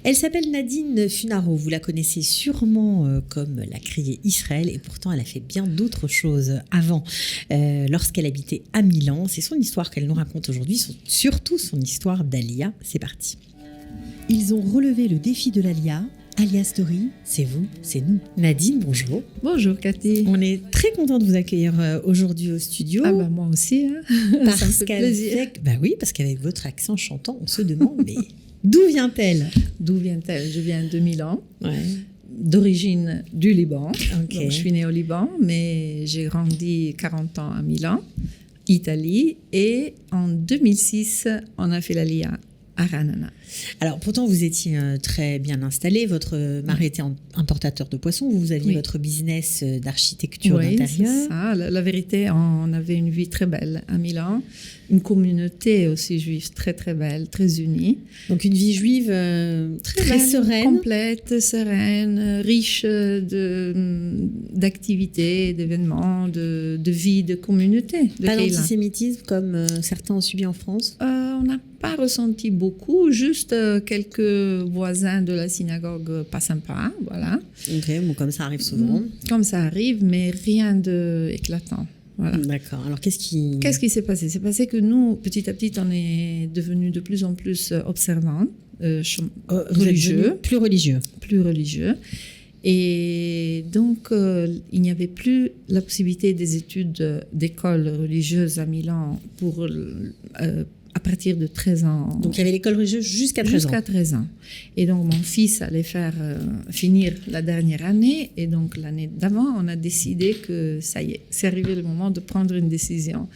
Elle s'appelle Nadine Funaro. Vous la connaissez sûrement comme la criée Israël et pourtant elle a fait bien d'autres choses avant. Lorsqu'elle habitait à Milan, c'est son histoire qu'elle nous raconte aujourd'hui, surtout son histoire d'Alia. C'est parti. Ils ont relevé le défi de l'Alia. Alia Story, c'est vous, c'est nous. Nadine, bonjour. Bonjour Cathy. On est très content de vous accueillir aujourd'hui au studio. Ah bah moi aussi. Parce qu'avec votre accent chantant, on se demande mais d'où vient-elle? D'où vient-elle? Je viens de Milan. Ouais. D'origine du Liban. Okay. Donc, je suis née au Liban, mais j'ai grandi 40 ans à Milan, Italie. Et en 2006, on a fait l'Alia à Ranana. Alors, pourtant, vous étiez très bien installé. Votre mari était importateur de poissons. Vous aviez votre business d'architecture d'intérieur. C'est ça. La vérité, on avait une vie très belle à Milan. Une communauté aussi juive très, très belle, très unie. Donc, une vie juive très sereine. Complète, sereine, riche d'activités, d'événements, de vie, de communauté. Pas d'antisémitisme comme certains ont subi en France? On n'a pas ressenti beaucoup, juste quelques voisins de la synagogue pas sympas, voilà. Ok, bon, comme ça arrive souvent. Comme ça arrive, mais rien d'éclatant. Voilà. D'accord. Alors, qu'est-ce qui s'est passé? C'est passé que nous, petit à petit, on est devenus de plus en plus observants, religieux. Plus religieux. Plus religieux. Et donc, il n'y avait plus la possibilité des études d'école religieuse à Milan pour à partir de 13 ans. Donc, il y avait l'école religieuse jusqu'à 13 ans. Jusqu'à 13 ans. Et donc, mon fils allait finir la dernière année. Et donc, l'année d'avant, on a décidé que ça y est, c'est arrivé le moment de prendre une décision.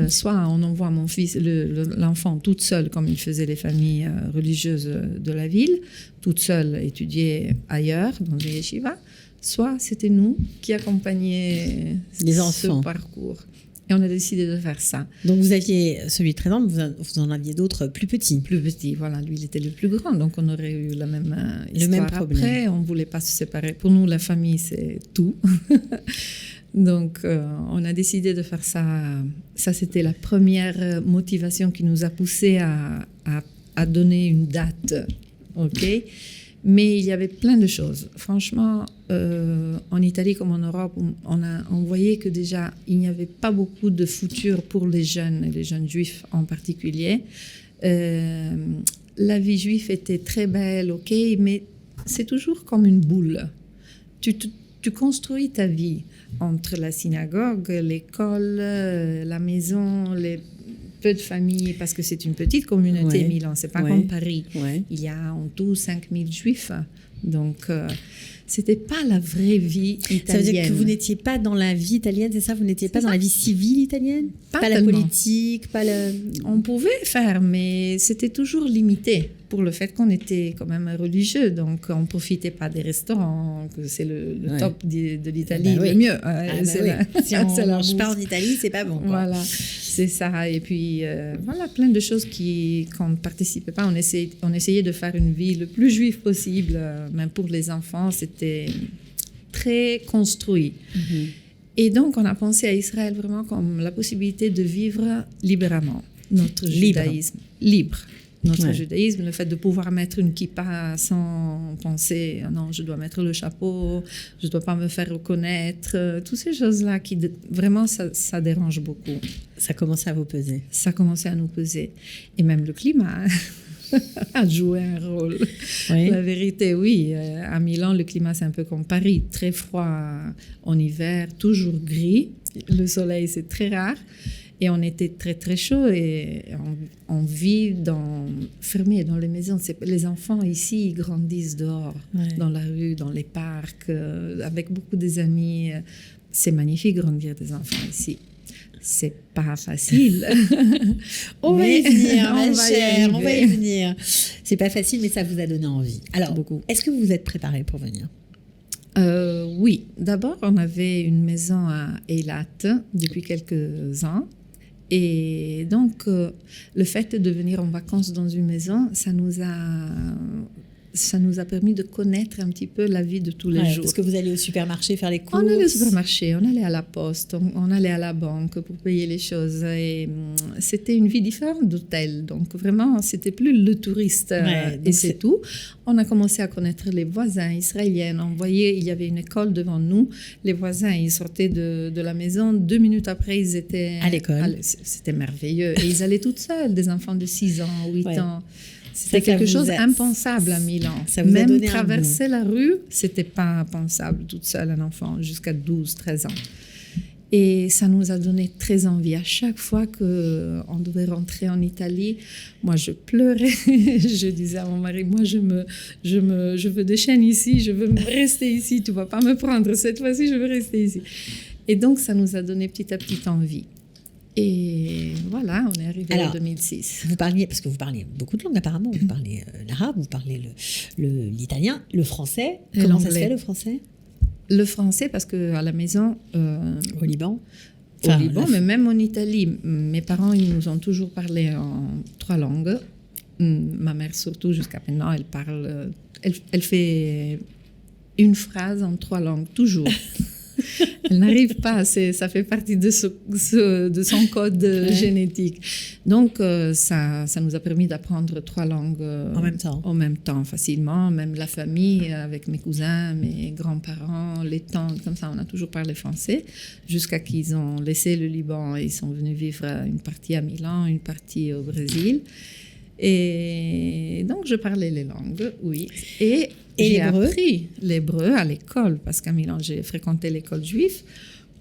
Soit on envoie mon fils, l'enfant toute seule, comme il faisait les familles religieuses de la ville, toute seule étudier ailleurs, dans une yeshiva. Soit c'était nous qui accompagnions les enfants. Ce parcours. Et on a décidé de faire ça. Donc, vous aviez celui de 13 ans, mais vous en aviez d'autres plus petits. Plus petits, voilà. Lui, il était le plus grand. Donc, on aurait eu la même histoire. Le même problème. Après, on ne voulait pas se séparer. Pour nous, la famille, c'est tout. Donc, on a décidé de faire ça. Ça, c'était la première motivation qui nous a poussé à donner une date. OK? Mais il y avait plein de choses. Franchement, en Italie comme en Europe, on voyait que déjà, il n'y avait pas beaucoup de futur pour les jeunes, et les jeunes juifs en particulier. La vie juive était très belle, ok, mais c'est toujours comme une boule. Tu construis ta vie entre la synagogue, l'école, la maison, les peu de familles, parce que c'est une petite communauté, Milan, c'est pas comme Paris. Il y a en tout 5000 juifs. Donc, c'était pas la vraie vie italienne. Ça veut dire que vous n'étiez pas dans la vie italienne, c'est ça? Vous n'étiez pas dans la vie civile italienne? Pas la politique, pas le... On pouvait faire, mais c'était toujours limité pour le fait qu'on était quand même religieux. Donc, on ne profitait pas des restaurants, que c'est le top de l'Italie, le mieux. Si on ne mange pas en Italie, c'est pas bon. Quoi. Voilà, c'est ça. Et puis, voilà, plein de choses qu'on ne participait pas. On essayait de faire une vie le plus juive possible, même pour les enfants. C'était très construit. Mm-hmm. Et donc, on a pensé à Israël vraiment comme la possibilité de vivre librement notre judaïsme. Libre. Notre judaïsme, le fait de pouvoir mettre une kippa sans penser « non, je dois mettre le chapeau, je ne dois pas me faire reconnaître », toutes ces choses-là qui vraiment, ça dérange beaucoup. Ça commençait à vous peser. Ça commençait à nous peser. Et même le climat a joué un rôle. Oui. La vérité, oui. À Milan, le climat, c'est un peu comme Paris. Très froid en hiver, toujours gris. Le soleil, c'est très rare. Et on était très, très chaud et on vit fermé dans les maisons. Les enfants ici, ils grandissent dehors, dans la rue, dans les parcs, avec beaucoup des amis. C'est magnifique grandir des enfants ici. C'est pas facile. On va y venir, ma chère, on va y venir. C'est pas facile, mais ça vous a donné envie. Alors, est-ce que vous vous êtes préparée pour venir? Oui. D'abord, on avait une maison à Eilat depuis quelques ans. Et donc, le fait de venir en vacances dans une maison, ça ça nous a permis de connaître un petit peu la vie de tous les jours. Parce que vous allez au supermarché faire les courses. On allait au supermarché, on allait à la poste, on allait à la banque pour payer les choses. Et c'était une vie différente d'hôtel. Donc vraiment, c'était plus le touriste et c'est tout. On a commencé à connaître les voisins israéliens. On voyait, il y avait une école devant nous. Les voisins, ils sortaient de la maison. 2 minutes après, ils étaient à l'école. C'était merveilleux. Et ils allaient toutes seules, des enfants de 6 ans, 8 ans. C'était quelque chose d'impensable à Milan. Même traverser la rue, c'était pas impensable toute seule, un enfant, jusqu'à 12, 13 ans. Et ça nous a donné très envie. À chaque fois qu'on devait rentrer en Italie, moi, je pleurais. Je disais à mon mari, moi, je veux des chaînes ici, je veux rester ici. Tu ne vas pas me prendre. Cette fois-ci, je veux rester ici. Et donc, ça nous a donné petit à petit envie. Et voilà, on est arrivé en 2006. Parce que vous parlez beaucoup de langues apparemment. Vous parlez l'arabe, vous parlez l'italien, le français. Comment ça se fait le français ? Le français, parce qu'à la maison... au Liban mais même en Italie, mes parents, ils nous ont toujours parlé en 3 langues. Ma mère surtout, jusqu'à maintenant, elle parle... Elle fait une phrase en 3 langues, toujours. Elle n'arrive pas, ça fait partie de son code génétique. Donc, ça nous a permis d'apprendre 3 langues en même temps, facilement. Même la famille, avec mes cousins, mes grands-parents, les tantes, comme ça, on a toujours parlé français, jusqu'à qu'ils ont laissé le Liban et ils sont venus vivre une partie à Milan, une partie au Brésil. Et donc, je parlais les langues, oui. Et j'ai appris l'hébreu à l'école, parce qu'à Milan, j'ai fréquenté l'école juive.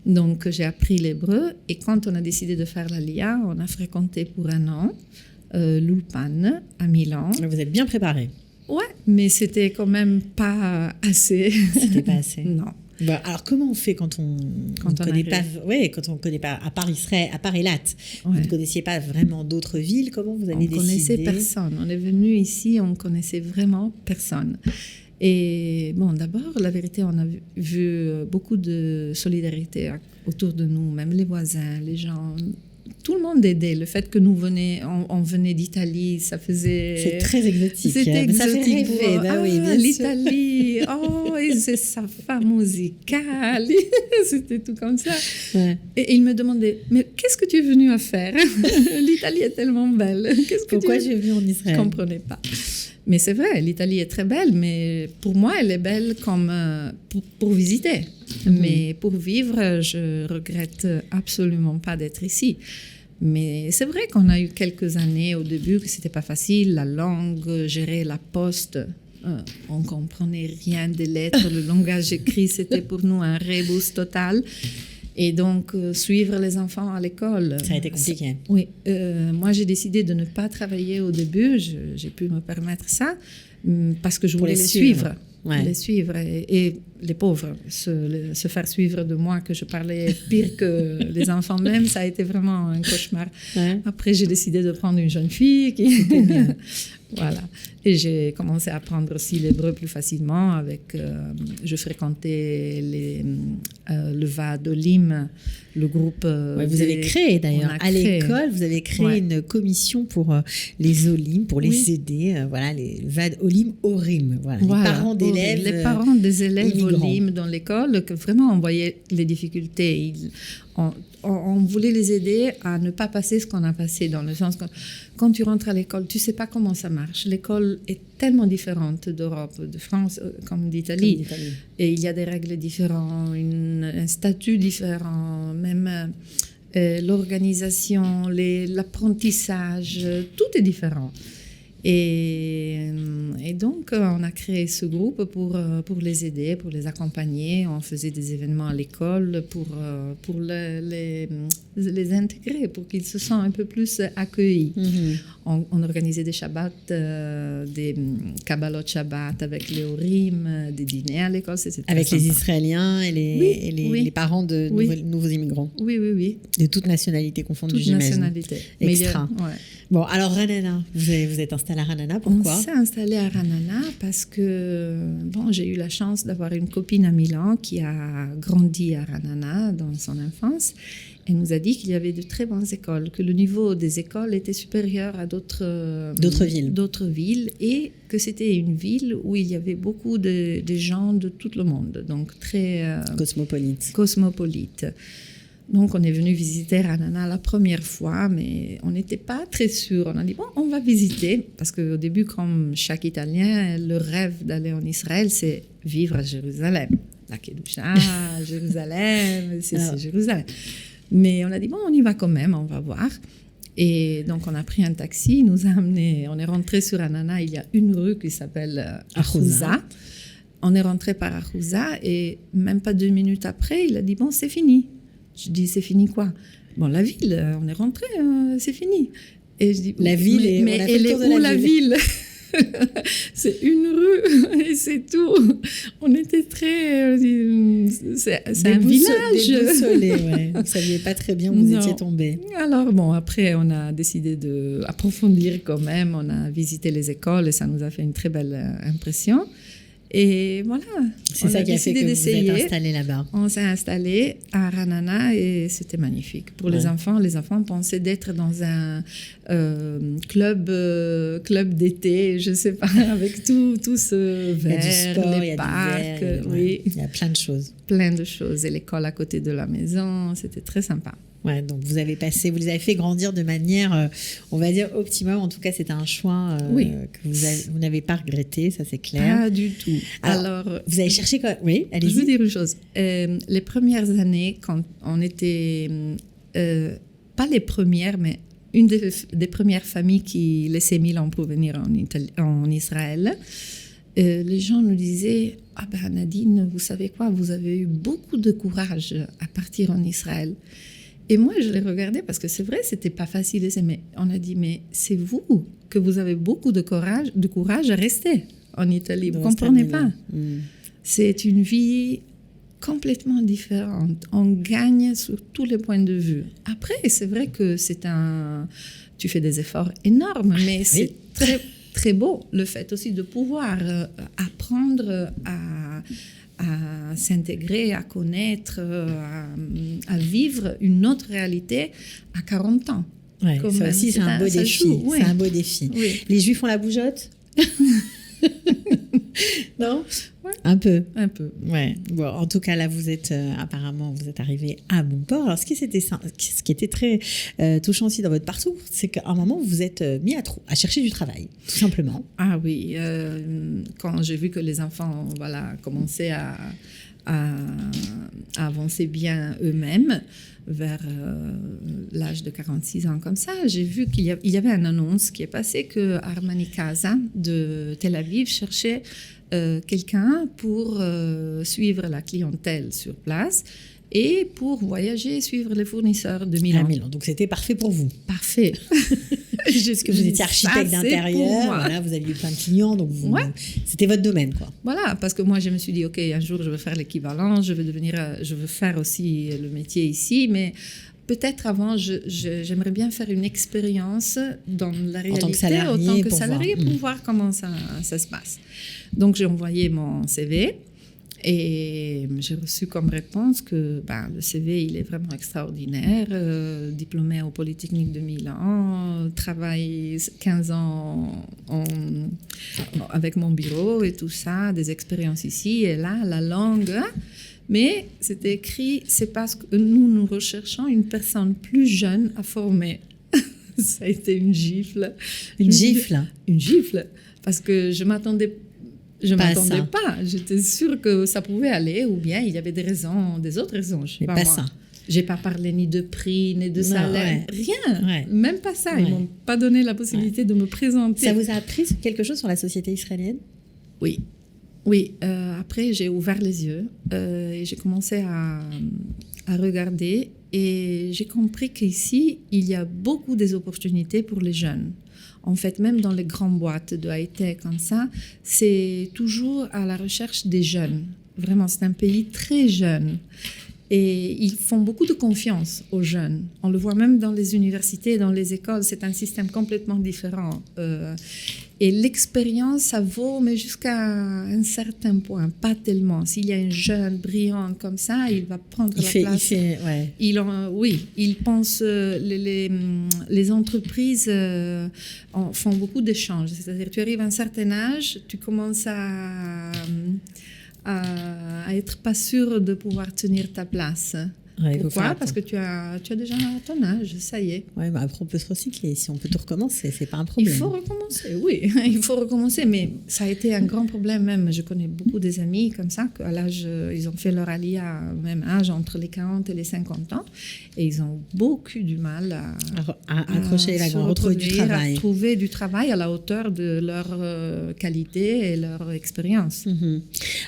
Donc, j'ai appris l'hébreu. Et quand on a décidé de faire l'Aliyah, on a fréquenté pour 1 an l'Ulpan à Milan. Vous êtes bien préparée. Ouais, mais c'était quand même pas assez. C'était pas assez. Non. Bon, alors, comment on fait quand on connaît pas, quand on connaît pas, à part Israël, à part Eilat, vous ne connaissiez pas vraiment d'autres villes, comment vous avez décidé ? On connaissait personne. On est venu ici, on connaissait vraiment personne. Et bon, d'abord, la vérité, on a vu beaucoup de solidarité autour de nous, même les voisins, les gens. Tout le monde aidait. Le fait que on venait d'Italie, ça faisait... C'est très exotique. C'était exotique. Ça fait rêver, l'Italie, et c'est sa femme musicale. C'était tout comme ça. Ouais. Et il me demandait, mais qu'est-ce que tu es venu à faire ? L'Italie est tellement belle. Pourquoi je vis en Israël ? Je ne comprenais pas. Mais c'est vrai, l'Italie est très belle, mais pour moi, elle est belle comme pour visiter. Mais pour vivre, je regrette absolument pas d'être ici. Mais c'est vrai qu'on a eu quelques années au début que c'était pas facile, la langue, gérer la poste. On comprenait rien des lettres, le langage écrit, c'était pour nous un rebus total. Et donc, suivre les enfants à l'école. Ça a été compliqué. Oui. Moi, j'ai décidé de ne pas travailler au début. J'ai pu me permettre ça parce que je voulais les suivre. Ouais. Les suivre et les pauvres, se faire suivre de moi, que je parlais pire que les enfants même, ça a été vraiment un cauchemar. Ouais. Après, j'ai décidé de prendre une jeune fille qui était bien. Voilà. Et j'ai commencé à apprendre aussi l'hébreu plus facilement. Je fréquentais le VAD Olim, le groupe. Vous avez créé d'ailleurs à l'école, vous avez créé une commission pour les Olim, pour les aider. Voilà, les VAD Olim Orim. Voilà, les parents d'élèves. Les parents des élèves Olim dans l'école, que vraiment on voyait les difficultés. On voulait les aider à ne pas passer ce qu'on a passé, dans le sens que quand tu rentres à l'école, tu ne sais pas comment ça marche. L'école est tellement différente d'Europe, de France comme d'Italie. Et il y a des règles différentes, un statut différent, même l'organisation, l'apprentissage, tout est différent. Et donc, on a créé ce groupe pour les aider, pour les accompagner. On faisait des événements à l'école pour les intégrer, pour qu'ils se sentent un peu plus accueillis. Mm-hmm. On organisait des Shabbats, des Kabbalot Shabbat avec les Horim, des dîners à l'école. Avec les Israéliens et les parents de nouveaux immigrants. Oui. De toute nationalité confondue, j'imagine. Toute nationalité. Extra. Bon, alors Ranana, vous êtes installée à Ranana, pourquoi ? On s'est installé à Ranana parce que j'ai eu la chance d'avoir une copine à Milan qui a grandi à Ranana dans son enfance. Elle nous a dit qu'il y avait de très bonnes écoles, que le niveau des écoles était supérieur à d'autres villes et que c'était une ville où il y avait beaucoup de gens de tout le monde, donc très cosmopolite. Donc, on est venu visiter Ra'anana la première fois, mais on n'était pas très sûr. On a dit, bon, on va visiter, parce qu'au début, comme chaque Italien, le rêve d'aller en Israël, c'est vivre à Jérusalem. La Kedusha, Jérusalem, c'est Jérusalem. Mais on a dit, bon, on y va quand même, on va voir. Et donc, on a pris un taxi, il nous a amenés, on est rentré sur Ra'anana, il y a une rue qui s'appelle Ahouza. On est rentré par Ahouza et même pas 2 minutes après, il a dit, bon, c'est fini. Je dis, c'est fini quoi? Bon, la ville, on est rentré, c'est fini. Et je dis, la ville, mais elle est où la ville? C'est une rue et c'est tout. On était très... c'est un village. Déboussolés, ouais. Vous ne saviez pas très bien où vous étiez tombés. Alors bon, après, on a décidé d'approfondir quand même. On a visité les écoles et ça nous a fait une très belle impression. Et voilà, c'est ça qui a fait que vous êtes installés là-bas. On s'est installés à Ra'anana et c'était magnifique. Pour les enfants pensaient d'être dans un club d'été, je ne sais pas, avec tout ce vert, les parcs. Oui. Il y a plein de choses. Plein de choses. Et l'école à côté de la maison, c'était très sympa. Ouais, donc vous les avez fait grandir de manière, on va dire, optimum. En tout cas, c'était un choix que vous n'avez pas regretté, ça c'est clair. Pas du tout. Alors vous avez cherché quoi? Oui, allez-y. Je veux dire une chose. Les premières années, quand on était, pas les premières, mais une des premières familles qui laissait Milan pour venir en Israël, les gens nous disaient, ah ben Nadine, vous savez quoi, vous avez eu beaucoup de courage à partir en Israël. Et moi, je les regardais parce que c'est vrai, c'était pas facile. Mais on a dit, mais c'est vous que vous avez beaucoup de courage à rester en Italie. Vous comprenez pas? C'est une vie complètement différente. On gagne sur tous les points de vue. Après, c'est vrai que tu fais des efforts énormes, mais c'est très, très beau le fait aussi de pouvoir apprendre à s'intégrer, à connaître, à vivre une autre réalité à 40 ans. Ouais, ça aussi, c'est un beau défi. C'est un beau défi. Oui. Les Juifs ont la bougeotte? Non? Ouais. Un peu. Ouais. Bon, en tout cas, là, vous êtes apparemment, vous êtes arrivé à bon port. Alors, ce qui était très touchant aussi dans votre parcours, c'est qu'à un moment, vous vous êtes mis à chercher du travail, tout simplement. Ah oui. Quand j'ai vu que les enfants, commençaient à avancer bien eux-mêmes vers l'âge de 46 ans comme ça, j'ai vu qu'il y avait une annonce qui est passée que Armani Casa de Tel Aviv cherchait quelqu'un pour suivre la clientèle sur place et pour voyager et suivre les fournisseurs de Milan. À Milan. Donc c'était parfait pour vous. Parfait. Parce que vous étiez architecte d'intérieur, voilà, vous aviez eu plein de clients, donc c'était votre domaine, quoi. Voilà, parce que moi je me suis dit, ok, un jour je veux faire l'équivalent, je veux faire aussi le métier ici, mais peut-être avant, j'aimerais bien faire une expérience dans la réalité en tant que salarié pour voir comment ça se passe. Donc j'ai envoyé mon CV. Et j'ai reçu comme réponse que le CV, il est vraiment extraordinaire, diplômé au Polytechnique de Milan, travaille 15 ans avec mon bureau et tout ça, des expériences ici et là, la langue. Mais c'était écrit, c'est parce que nous recherchons une personne plus jeune à former. Ça a été une gifle. Une gifle? Une gifle, parce que je m'attendais pas. J'étais sûre que ça pouvait aller, ou bien il y avait des autres raisons. Mais pas ça. J'ai pas parlé ni de prix, ni de salaire, rien. Même pas ça. Ils m'ont pas donné la possibilité de me présenter. Ça vous a appris quelque chose sur la société israélienne? Oui. Après, j'ai ouvert les yeux et j'ai commencé à regarder et j'ai compris qu'ici, il y a beaucoup des opportunités pour les jeunes. En fait, même dans les grandes boîtes de high-tech comme ça, c'est toujours à la recherche des jeunes. Vraiment, c'est un pays très jeune. Et ils font beaucoup de confiance aux jeunes. On le voit même dans les universités, dans les écoles. C'est un système complètement différent. Et l'expérience, ça vaut, mais jusqu'à un certain point, pas tellement. S'il y a un jeune brillant comme ça, il va prendre la place. Il pense, les entreprises font beaucoup d'échanges. C'est-à-dire, tu arrives à un certain âge, tu commences à être pas sûr de pouvoir tenir ta place. Ouais, pourquoi ? Parce que tu as déjà ton âge, ça y est. Ouais, bah après on peut se recycler. Si on peut tout recommencer, c'est pas un problème. Il faut recommencer, oui. Il faut recommencer, mais ça a été un grand problème même. Je connais beaucoup des amis comme ça, qu'à l'âge, ils ont fait leur alia au même âge, entre les 40 et les 50 ans, et ils ont beaucoup du mal à accrocher la grande, retrouver du travail. À trouver du travail à la hauteur de leur qualité et leur expérience. Mm-hmm.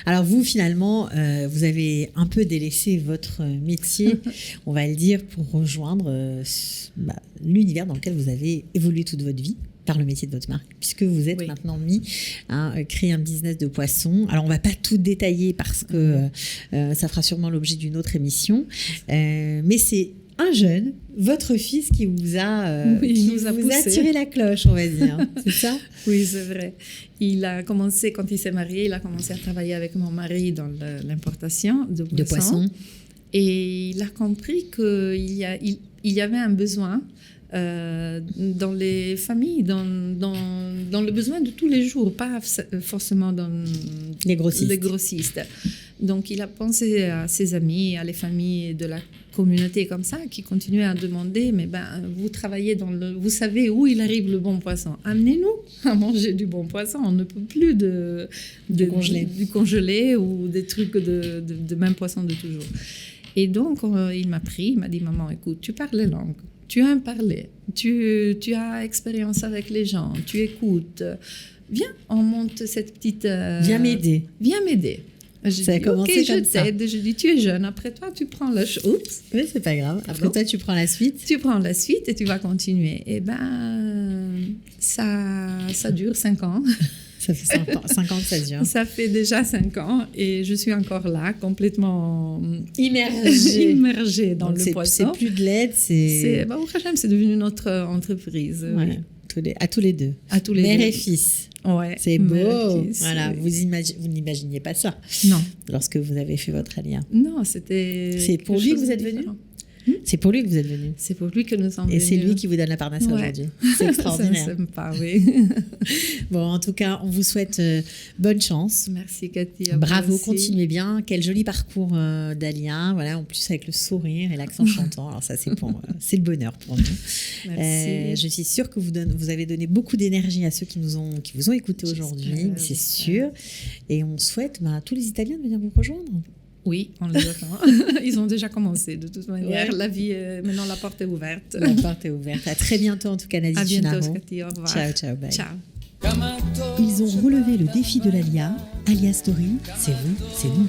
Alors vous, finalement, vous avez un peu délaissé votre métier, on va le dire, pour rejoindre l'univers dans lequel vous avez évolué toute votre vie par le métier de votre marque, puisque vous êtes maintenant mis à créer un business de poissons. Alors, on ne va pas tout détailler parce que ça fera sûrement l'objet d'une autre émission, mais c'est un jeune, votre fils, qui vous a, a tiré la cloche, on va dire. C'est ça ? Oui, c'est vrai. Il a commencé, quand il s'est marié, il a commencé à travailler avec mon mari dans l'importation de poissons. Et il a compris qu'il y avait un besoin dans les familles, dans le besoin de tous les jours, pas forcément dans les grossistes. Donc, il a pensé à ses amis, à les familles de la communauté comme ça, qui continuaient à demander, mais vous travaillez vous savez où il arrive le bon poisson. Amenez-nous à manger du bon poisson. On ne peut plus du congelé ou des trucs de même poisson de toujours. Et donc, il m'a pris, il m'a dit, maman, écoute, tu parles les langues, tu aimes parler, tu as expérience avec les gens, tu écoutes. Viens, on monte cette petite... Viens m'aider. Ça a commencé comme ça. Je dis, tu es jeune, après toi, tu prends la chose. Oups. Oui, c'est pas grave. Après toi, tu prends la suite. Tu prends la suite et tu vas continuer. Et ça dure 5 ans. Ça fait 5 ans que ça dure. Ça fait déjà 5 ans et je suis encore là, complètement immergée dans le poisson. C'est plus de l'aide, c'est devenu notre entreprise. Ouais. Oui. À tous les deux. Mère et fils. Ouais. C'est beau. Voilà. Vous n'imaginiez pas ça. Non. Lorsque vous avez fait votre alia. Non, c'était. C'est pour lui que vous êtes venu. C'est pour lui que vous êtes venu. C'est pour lui que nous sommes venus. Et c'est lui qui vous donne la parnasse aujourd'hui. C'est extraordinaire. C'est sympa, oui. Bon, en tout cas, on vous souhaite bonne chance. Merci Cathy. Bravo, continuez bien. Quel joli parcours d'Alia. Voilà, en plus avec le sourire et l'accent chantant. Alors ça, c'est le bonheur pour nous. Merci. Je suis sûre que vous avez donné beaucoup d'énergie à ceux qui vous ont écoutés aujourd'hui. C'est sûr. Et on souhaite à tous les Italiens de venir vous rejoindre. Oui, on les attend. Ils ont déjà commencé, de toute manière. Ouais. La vie, maintenant, la porte est ouverte. La porte est ouverte. À très bientôt, en tout cas, Nadine Funaro. À bientôt, Cathy. Au revoir. Ciao, bye. Ciao. Ils ont relevé le défi de l'Alia. Alia Story, c'est vous, c'est nous.